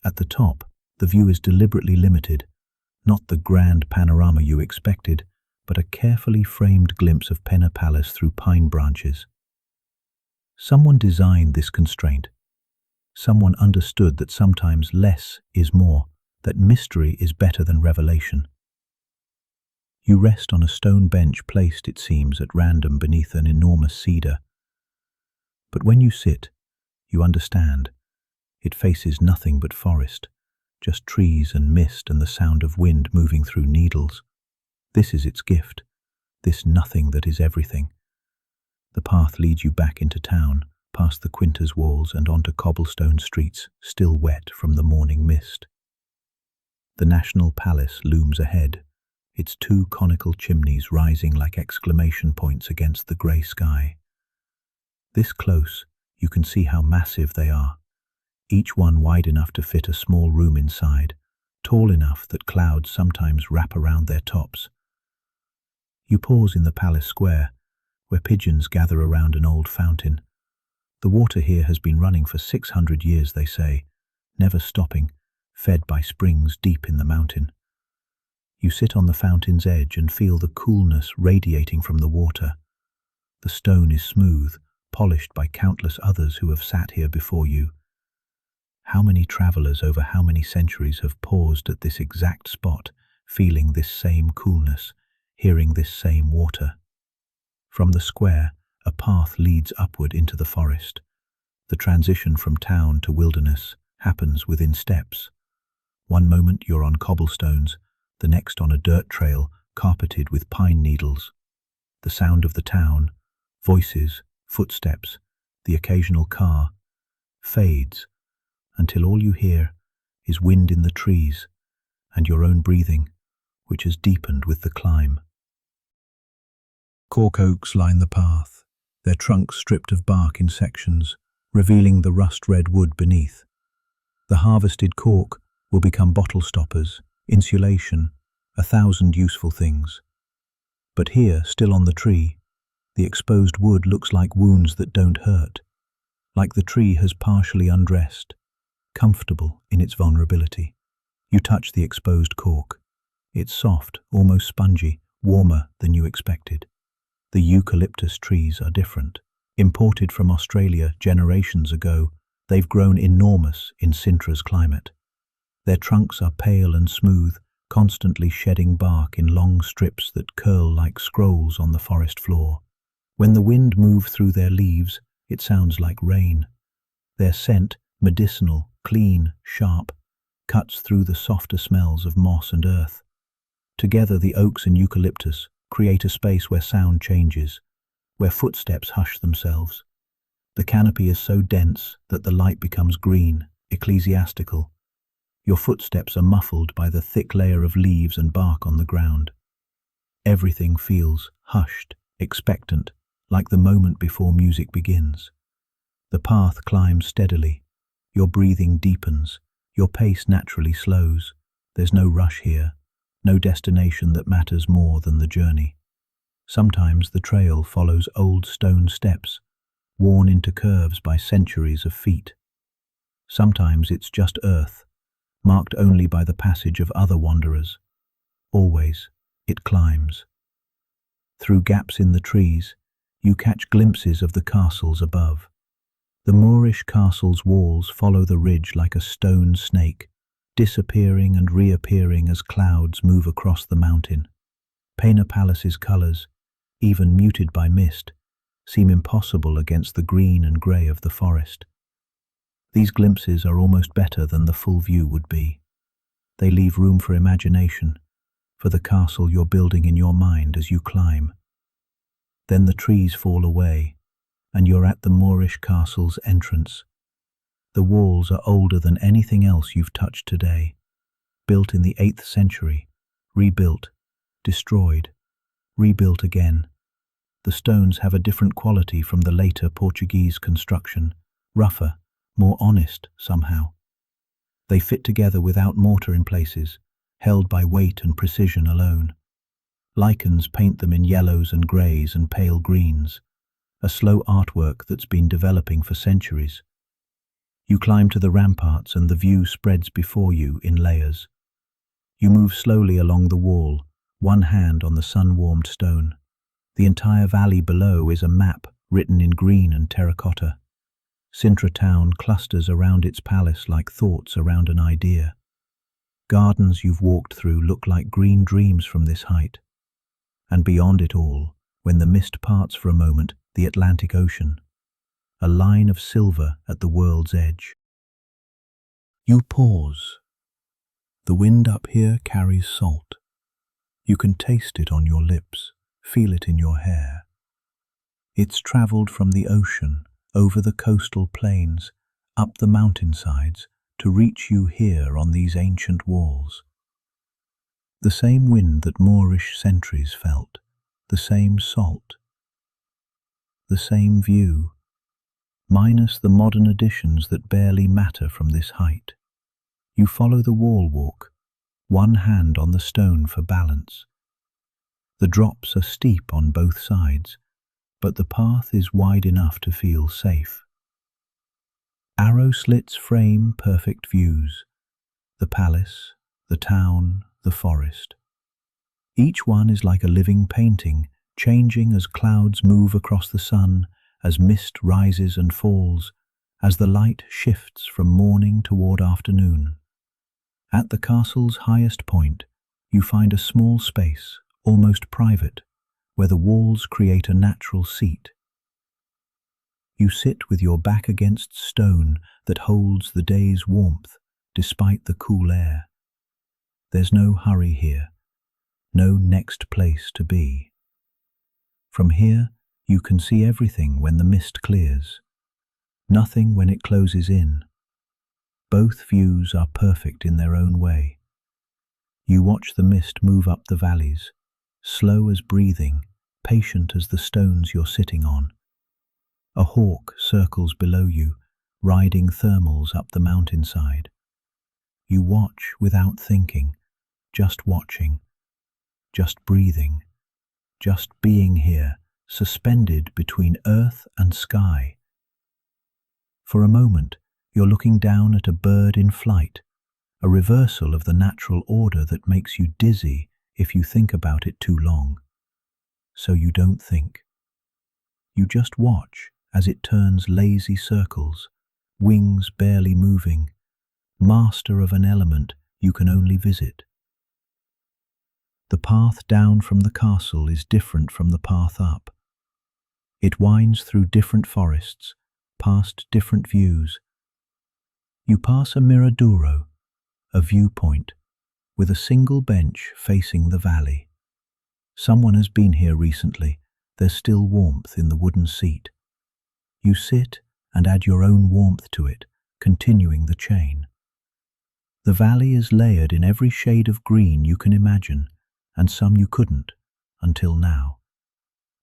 At the top, the view is deliberately limited, not the grand panorama you expected, but a carefully framed glimpse of Penna Palace through pine branches. Someone designed this constraint, Someone understood that sometimes less is more, that mystery is better than revelation. You rest on a stone bench placed, it seems, at random beneath an enormous cedar. But when you sit, you understand. It faces nothing but forest, just trees and mist and the sound of wind moving through needles. This is its gift, this nothing that is everything. The path leads you back into town, past the Quinta's walls and onto cobblestone streets, still wet from the morning mist. The National Palace looms ahead, its two conical chimneys rising like exclamation points against the grey sky. This close, you can see how massive they are, each one wide enough to fit a small room inside, tall enough that clouds sometimes wrap around their tops. You pause in the palace square, where pigeons gather around an old fountain. The water here has been running for 600 years, they say, never stopping, fed by springs deep in the mountain. You sit on the fountain's edge and feel the coolness radiating from the water. The stone is smooth, polished by countless others who have sat here before you. How many travelers over how many centuries have paused at this exact spot, feeling this same coolness, hearing this same water? From the square, a path leads upward into the forest. The transition from town to wilderness happens within steps. One moment you're on cobblestones, the next on a dirt trail carpeted with pine needles. The sound of the town, voices, footsteps, the occasional car, fades until all you hear is wind in the trees and your own breathing, which has deepened with the climb. Cork oaks line the path, their trunks stripped of bark in sections, revealing the rust-red wood beneath. The harvested cork will become bottle stoppers, insulation, 1,000 useful things. But here, still on the tree, the exposed wood looks like wounds that don't hurt, like the tree has partially undressed, comfortable in its vulnerability. You touch the exposed cork. It's soft, almost spongy, warmer than you expected. The eucalyptus trees are different. Imported from Australia generations ago, they've grown enormous in Sintra's climate. Their trunks are pale and smooth, constantly shedding bark in long strips that curl like scrolls on the forest floor. When the wind moves through their leaves, it sounds like rain. Their scent, medicinal, clean, sharp, cuts through the softer smells of moss and earth. Together the oaks and eucalyptus create a space where sound changes, where footsteps hush themselves. The canopy is so dense that the light becomes green, ecclesiastical. Your footsteps are muffled by the thick layer of leaves and bark on the ground. Everything feels hushed, expectant, like the moment before music begins. The path climbs steadily. Your breathing deepens. Your pace naturally slows. There's no rush here, no destination that matters more than the journey. Sometimes the trail follows old stone steps, worn into curves by centuries of feet. Sometimes it's just earth, marked only by the passage of other wanderers. Always, it climbs. Through gaps in the trees, you catch glimpses of the castles above. The Moorish castle's walls follow the ridge like a stone snake, disappearing and reappearing as clouds move across the mountain. Pena Palace's colours, even muted by mist, seem impossible against the green and grey of the forest. These glimpses are almost better than the full view would be. They leave room for imagination, for the castle you're building in your mind as you climb. Then the trees fall away, and you're at the Moorish castle's entrance. The walls are older than anything else you've touched today. Built in the 8th century, rebuilt, destroyed, rebuilt again. The stones have a different quality from the later Portuguese construction, rougher, more honest somehow. They fit together without mortar in places, held by weight and precision alone. Lichens paint them in yellows and greys and pale greens, a slow artwork that's been developing for centuries. You climb to the ramparts and the view spreads before you in layers. You move slowly along the wall, one hand on the sun-warmed stone. The entire valley below is a map written in green and terracotta. Sintra town clusters around its palace like thoughts around an idea. Gardens you've walked through look like green dreams from this height. And beyond it all, when the mist parts for a moment, the Atlantic Ocean, a line of silver at the world's edge. You pause. The wind up here carries salt. You can taste it on your lips, feel it in your hair. It's travelled from the ocean, over the coastal plains, up the mountainsides, to reach you here on these ancient walls. The same wind that Moorish sentries felt, the same salt, the same view, minus the modern additions that barely matter from this height. You follow the wall walk, one hand on the stone for balance. The drops are steep on both sides, but the path is wide enough to feel safe. Arrow slits frame perfect views, the palace, the town, the forest. Each one is like a living painting, changing as clouds move across the sun, as mist rises and falls, as the light shifts from morning toward afternoon. At the castle's highest point, you find a small space, almost private, where the walls create a natural seat. You sit with your back against stone that holds the day's warmth despite the cool air. There's no hurry here, no next place to be. From here, you can see everything when the mist clears, nothing when it closes in. Both views are perfect in their own way. You watch the mist move up the valleys, slow as breathing, patient as the stones you're sitting on. A hawk circles below you, riding thermals up the mountainside. You watch without thinking, just watching, just breathing, just being here, suspended between earth and sky. For a moment, you're looking down at a bird in flight, a reversal of the natural order that makes you dizzy if you think about it too long. So you don't think. You just watch as it turns lazy circles, wings barely moving, master of an element you can only visit. The path down from the castle is different from the path up. It winds through different forests, past different views. You pass a miraduro, a viewpoint, with a single bench facing the valley. Someone has been here recently. There's still warmth in the wooden seat. You sit and add your own warmth to it, continuing the chain. The valley is layered in every shade of green you can imagine, and some you couldn't, until now.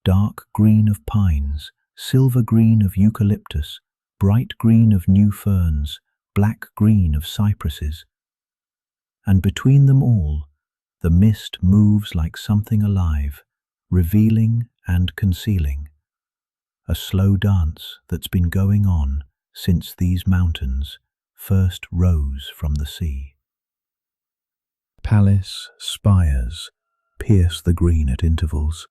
Dark green of pines, silver green of eucalyptus, bright green of new ferns, black green of cypresses. And between them all, the mist moves like something alive, revealing and concealing. A slow dance that's been going on since these mountains first rose from the sea. Palace spires pierce the green at intervals.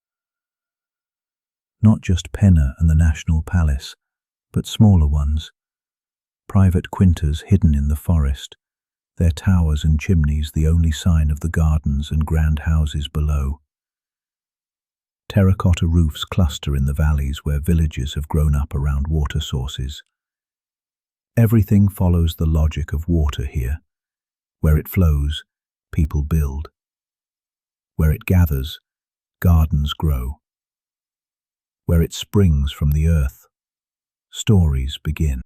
Not just Penna and the National Palace, but smaller ones. Private quintas hidden in the forest, their towers and chimneys the only sign of the gardens and grand houses below. Terracotta roofs cluster in the valleys where villages have grown up around water sources. Everything follows the logic of water here. Where it flows, people build. Where it gathers, gardens grow. Where it springs from the earth, stories begin.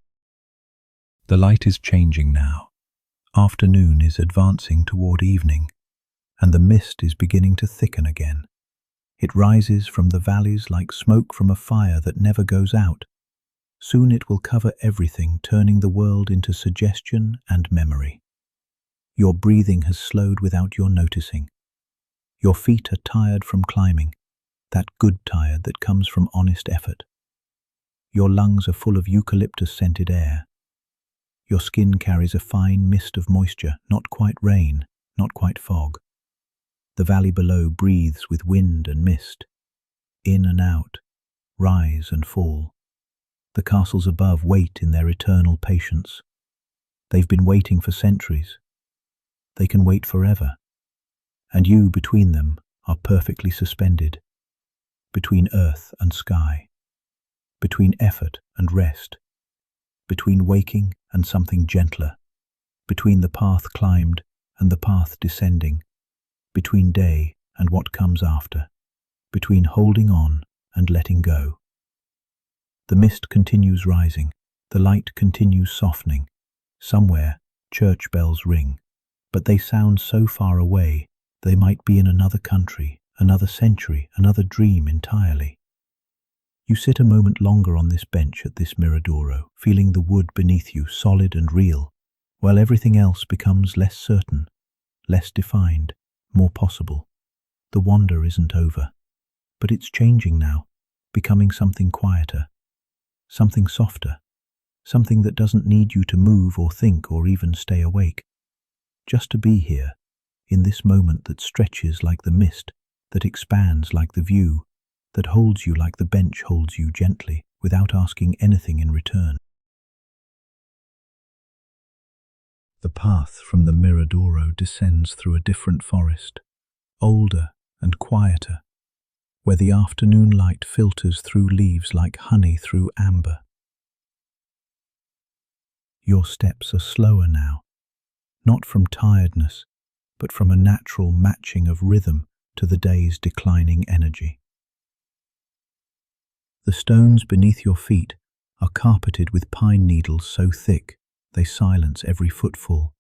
The light is changing now. Afternoon is advancing toward evening, and the mist is beginning to thicken again. It rises from the valleys like smoke from a fire that never goes out. Soon it will cover everything, turning the world into suggestion and memory. Your breathing has slowed without your noticing. Your feet are tired from climbing, that good tired that comes from honest effort. Your lungs are full of eucalyptus-scented air. Your skin carries a fine mist of moisture, not quite rain, not quite fog. The valley below breathes with wind and mist, in and out, rise and fall. The castles above wait in their eternal patience. They've been waiting for centuries. They can wait forever. And you, between them, are perfectly suspended. Between earth and sky. Between effort and rest. Between waking and something gentler. Between the path climbed and the path descending. Between day and what comes after. Between holding on and letting go. The mist continues rising. The light continues softening. Somewhere, church bells ring. But they sound so far away, they might be in another country, another century, another dream entirely. You sit a moment longer on this bench at this Miradoro, feeling the wood beneath you solid and real, while everything else becomes less certain, less defined, more possible. The wander isn't over, but it's changing now, becoming something quieter, something softer, something that doesn't need you to move or think or even stay awake. Just to be here, in this moment that stretches like the mist, that expands like the view, that holds you like the bench holds you gently, without asking anything in return. The path from the Miradoro descends through a different forest, older and quieter, where the afternoon light filters through leaves like honey through amber. Your steps are slower now, not from tiredness, but from a natural matching of rhythm to the day's declining energy. The stones beneath your feet are carpeted with pine needles so thick they silence every footfall.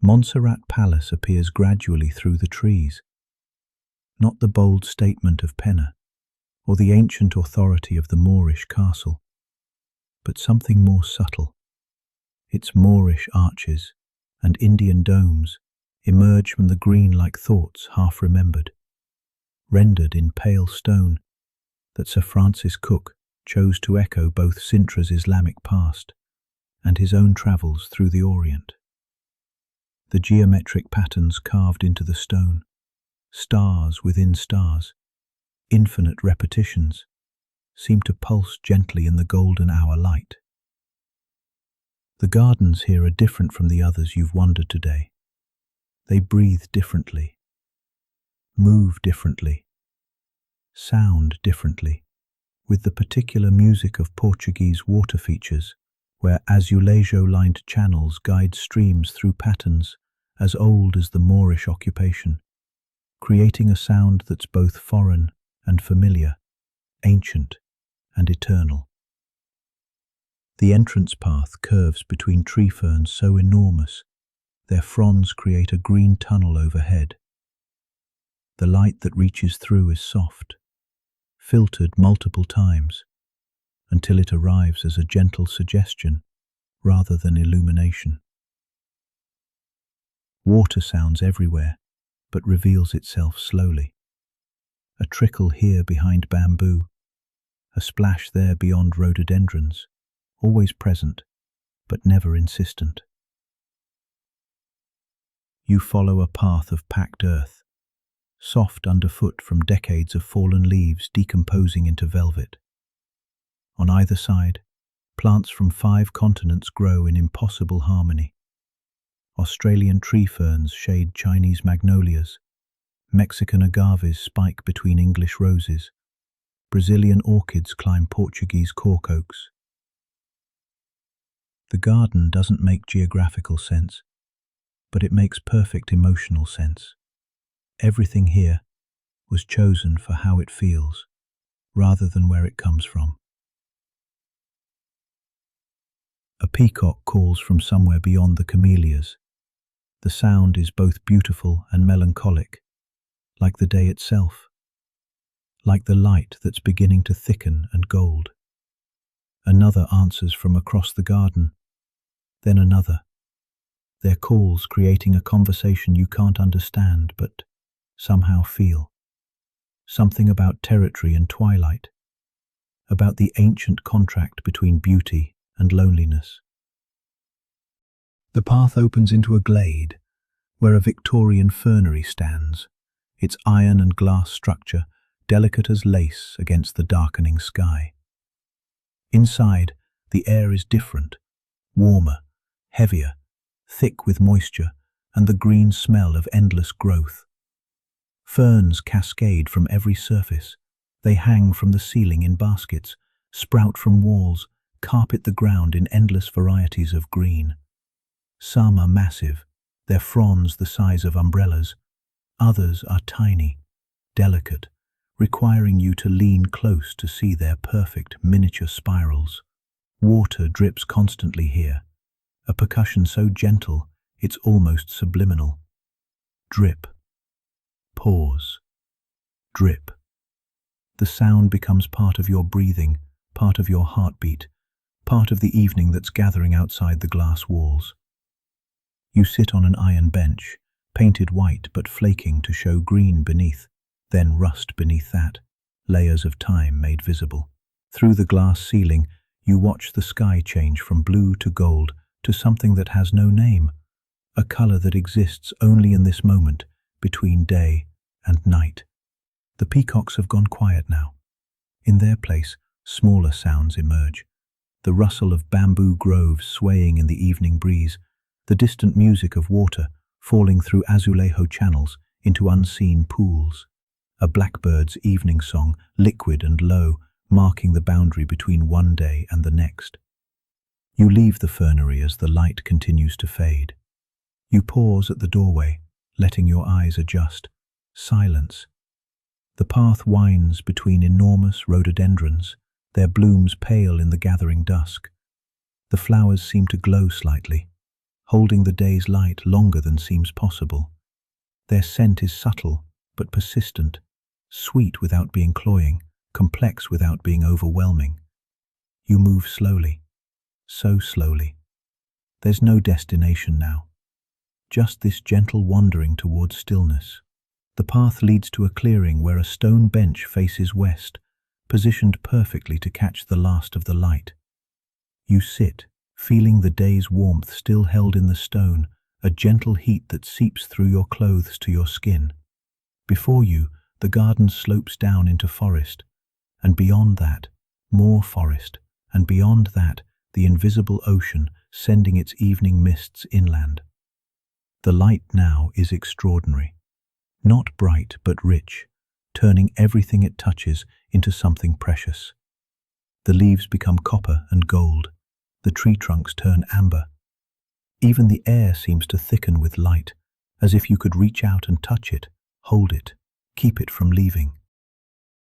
Montserrat Palace appears gradually through the trees, not the bold statement of Penna, or the ancient authority of the Moorish castle, but something more subtle. Its Moorish arches and Indian domes emerge from the green like thoughts half remembered, rendered in pale stone that Sir Francis Cook chose to echo both Sintra's Islamic past and his own travels through the Orient. The geometric patterns carved into the stone, stars within stars, infinite repetitions, seem to pulse gently in the golden hour light. The gardens here are different from the others you've wandered today. They breathe differently, move differently, sound differently, with the particular music of Portuguese water features, where azulejo-lined channels guide streams through patterns as old as the Moorish occupation, creating a sound that's both foreign and familiar, ancient and eternal. The entrance path curves between tree ferns so enormous, their fronds create a green tunnel overhead. The light that reaches through is soft, filtered multiple times, until it arrives as a gentle suggestion rather than illumination. Water sounds everywhere, but reveals itself slowly. A trickle here behind bamboo, a splash there beyond rhododendrons, always present, but never insistent. You follow a path of packed earth, soft underfoot from decades of fallen leaves decomposing into velvet. On either side, plants from 5 continents grow in impossible harmony. Australian tree ferns shade Chinese magnolias, Mexican agaves spike between English roses, Brazilian orchids climb Portuguese cork oaks. The garden doesn't make geographical sense, but it makes perfect emotional sense. Everything here was chosen for how it feels, rather than where it comes from. A peacock calls from somewhere beyond the camellias. The sound is both beautiful and melancholic, like the day itself, like the light that's beginning to thicken and gold. Another answers from across the garden, then another, their calls creating a conversation you can't understand but somehow feel. Something about territory and twilight, about the ancient contract between beauty and loneliness. The path opens into a glade where a Victorian fernery stands, its iron and glass structure delicate as lace against the darkening sky. Inside, the air is different, warmer, heavier, thick with moisture, and the green smell of endless growth. Ferns cascade from every surface. They hang from the ceiling in baskets, sprout from walls, carpet the ground in endless varieties of green. Some are massive, their fronds the size of umbrellas. Others are tiny, delicate, requiring you to lean close to see their perfect miniature spirals. Water drips constantly here, a percussion so gentle it's almost subliminal. Drip. Pause. Drip. The sound becomes part of your breathing, part of your heartbeat, part of the evening that's gathering outside the glass walls. You sit on an iron bench, painted white but flaking to show green beneath, then rust beneath that, layers of time made visible. Through the glass ceiling, you watch the sky change from blue to gold to something that has no name, a color that exists only in this moment, between day and night. The peacocks have gone quiet now. In their place, smaller sounds emerge. The rustle of bamboo groves swaying in the evening breeze, the distant music of water falling through azulejo channels into unseen pools. A blackbird's evening song, liquid and low, marking the boundary between one day and the next. You leave the fernery as the light continues to fade. You pause at the doorway, letting your eyes adjust. Silence. The path winds between enormous rhododendrons, their blooms pale in the gathering dusk. The flowers seem to glow slightly, holding the day's light longer than seems possible. Their scent is subtle but persistent, sweet without being cloying, complex without being overwhelming. You move slowly, so slowly. There's no destination now, just this gentle wandering towards stillness. The path leads to a clearing where a stone bench faces west, positioned perfectly to catch the last of the light. You sit, feeling the day's warmth still held in the stone, a gentle heat that seeps through your clothes to your skin. Before you, the garden slopes down into forest, and beyond that, more forest, and beyond that, the invisible ocean sending its evening mists inland. The light now is extraordinary. Not bright but rich, turning everything it touches into something precious. The leaves become copper and gold, the tree trunks turn amber. Even the air seems to thicken with light, as if you could reach out and touch it, hold it, keep it from leaving.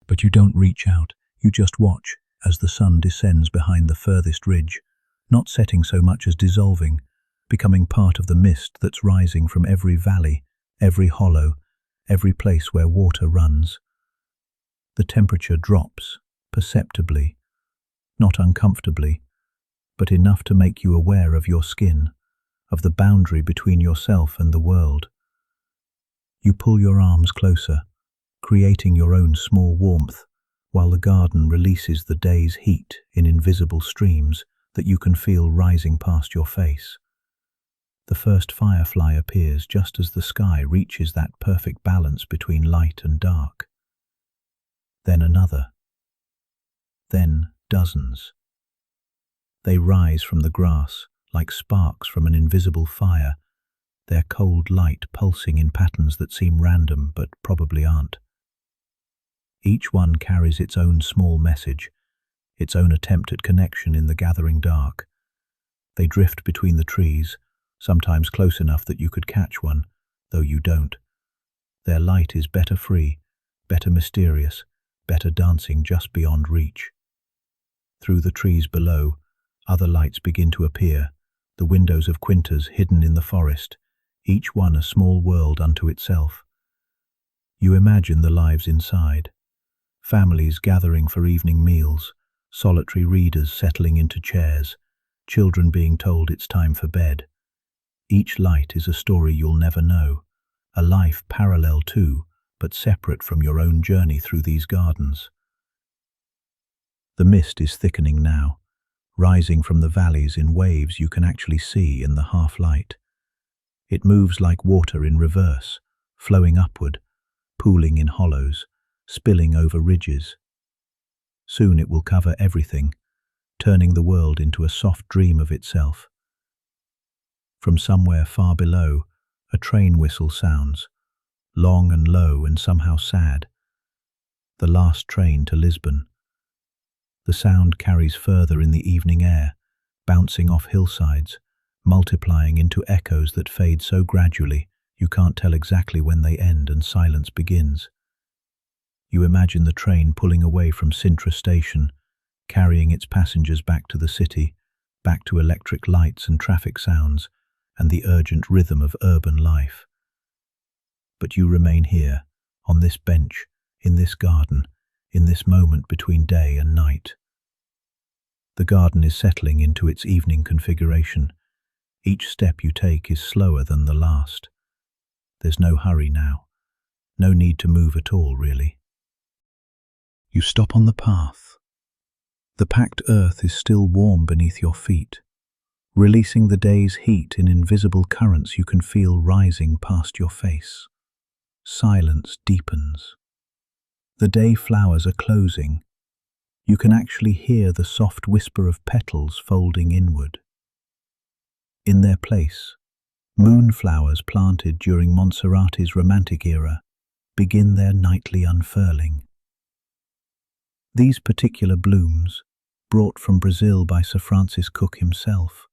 But you don't reach out, you just watch as the sun descends behind the furthest ridge, not setting so much as dissolving, becoming part of the mist that's rising from every valley, every hollow, every place where water runs. The temperature drops, perceptibly, not uncomfortably, but enough to make you aware of your skin, of the boundary between yourself and the world. You pull your arms closer, creating your own small warmth, while the garden releases the day's heat in invisible streams that you can feel rising past your face. The first firefly appears just as the sky reaches that perfect balance between light and dark. Then another. Then dozens. They rise from the grass like sparks from an invisible fire, their cold light pulsing in patterns that seem random but probably aren't. Each one carries its own small message, its own attempt at connection in the gathering dark. They drift between the trees, sometimes close enough that you could catch one, though you don't. Their light is better free, better mysterious, better dancing just beyond reach. Through the trees below, other lights begin to appear, the windows of quintas hidden in the forest, each one a small world unto itself. You imagine the lives inside. Families gathering for evening meals, solitary readers settling into chairs, children being told it's time for bed. Each light is a story you'll never know, a life parallel to, but separate from your own journey through these gardens. The mist is thickening now, rising from the valleys in waves you can actually see in the half-light. It moves like water in reverse, flowing upward, pooling in hollows, spilling over ridges. Soon it will cover everything, turning the world into a soft dream of itself. From somewhere far below, a train whistle sounds, long and low and somehow sad. The last train to Lisbon. The sound carries further in the evening air, bouncing off hillsides, multiplying into echoes that fade so gradually you can't tell exactly when they end and silence begins. You imagine the train pulling away from Sintra station, carrying its passengers back to the city, back to electric lights and traffic sounds, and the urgent rhythm of urban life. But you remain here, on this bench, in this garden, in this moment between day and night. The garden is settling into its evening configuration. Each step you take is slower than the last. There's no hurry now. No need to move at all, really. You stop on the path. The packed earth is still warm beneath your feet, releasing the day's heat in invisible currents you can feel rising past your face. Silence deepens. The day flowers are closing. You can actually hear the soft whisper of petals folding inward. In their place, moonflowers planted during Monserrate's romantic era begin their nightly unfurling. These particular blooms, brought from Brazil by Sir Francis Cook himself,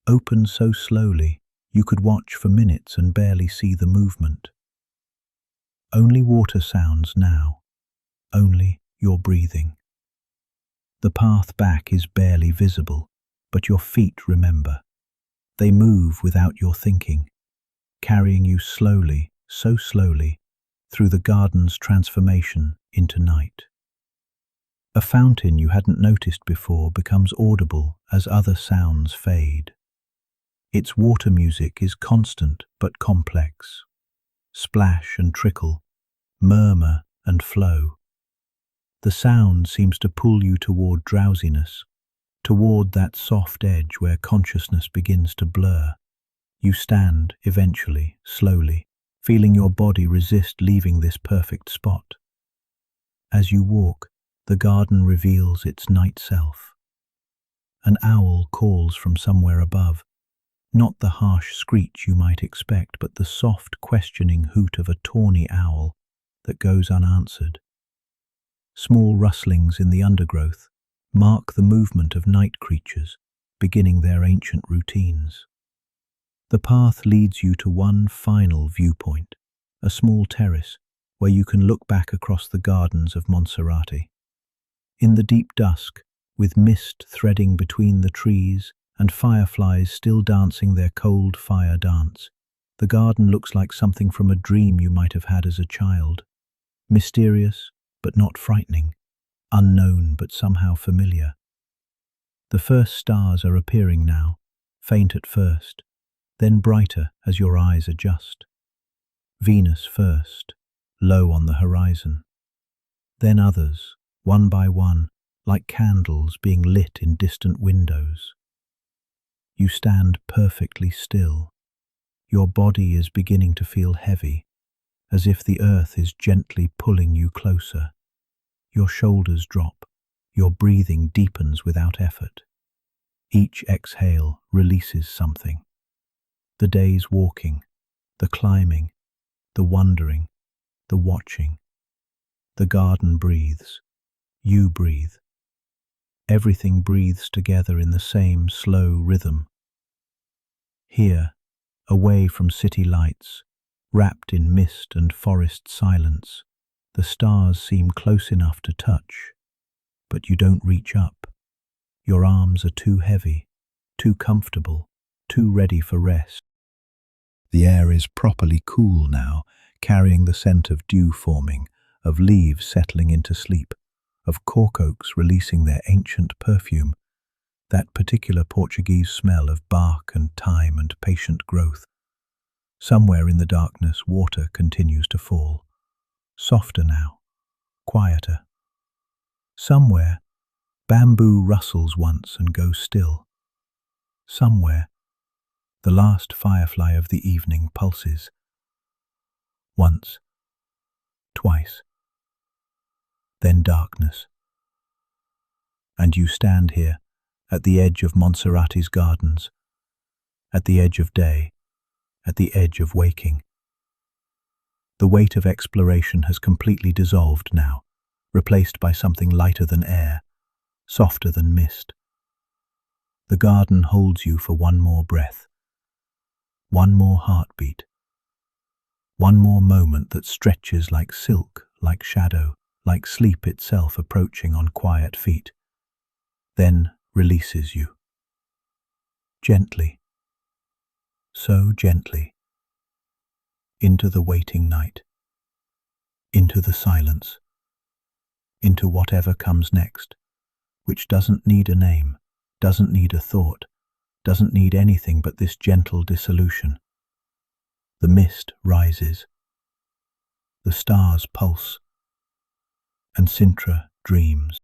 open so slowly you could watch for minutes and barely see the movement. Only water sounds now, only your breathing. The path back is barely visible, but your feet remember. They move without your thinking, carrying you slowly, so slowly, through the garden's transformation into night. A fountain you hadn't noticed before becomes audible as other sounds fade. Its water music is constant but complex. Splash and trickle, murmur and flow. The sound seems to pull you toward drowsiness, toward that soft edge where consciousness begins to blur. You stand, eventually, slowly, feeling your body resist leaving this perfect spot. As you walk, the garden reveals its night self. An owl calls from somewhere above, not the harsh screech you might expect, but the soft, questioning hoot of a tawny owl that goes unanswered. Small rustlings in the undergrowth mark the movement of night creatures, beginning their ancient routines. The path leads you to one final viewpoint, a small terrace where you can look back across the gardens of Monserrate. In the deep dusk, with mist threading between the trees and fireflies still dancing their cold fire dance, the garden looks like something from a dream you might have had as a child. Mysterious, but not frightening. Unknown, but somehow familiar. The first stars are appearing now, faint at first, then brighter as your eyes adjust. Venus first, low on the horizon. Then others, one by one, like candles being lit in distant windows. You stand perfectly still. Your body is beginning to feel heavy, as if the earth is gently pulling you closer. Your shoulders drop, your breathing deepens without effort. Each exhale releases something. The day's walking, the climbing, the wondering, the watching. The garden breathes. You breathe. Everything breathes together in the same slow rhythm. Here, away from city lights, wrapped in mist and forest silence, the stars seem close enough to touch, but you don't reach up. Your arms are too heavy, too comfortable, too ready for rest. The air is properly cool now, carrying the scent of dew forming, of leaves settling into sleep, of cork oaks releasing their ancient perfume, that particular Portuguese smell of bark and time and patient growth. Somewhere in the darkness, water continues to fall. Softer now, quieter. Somewhere, bamboo rustles once and goes still. Somewhere, the last firefly of the evening pulses. Once, twice, then darkness. And you stand here, at the edge of Monserrate's gardens, at the edge of day, at the edge of waking. The weight of exploration has completely dissolved now, replaced by something lighter than air, softer than mist. The garden holds you for one more breath, one more heartbeat, one more moment that stretches like silk, like shadow, like sleep itself approaching on quiet feet, then releases you. Gently, so gently, into the waiting night, into the silence, into whatever comes next, which doesn't need a name, doesn't need a thought, doesn't need anything but this gentle dissolution. The mist rises, the stars pulse, and Sintra dreams.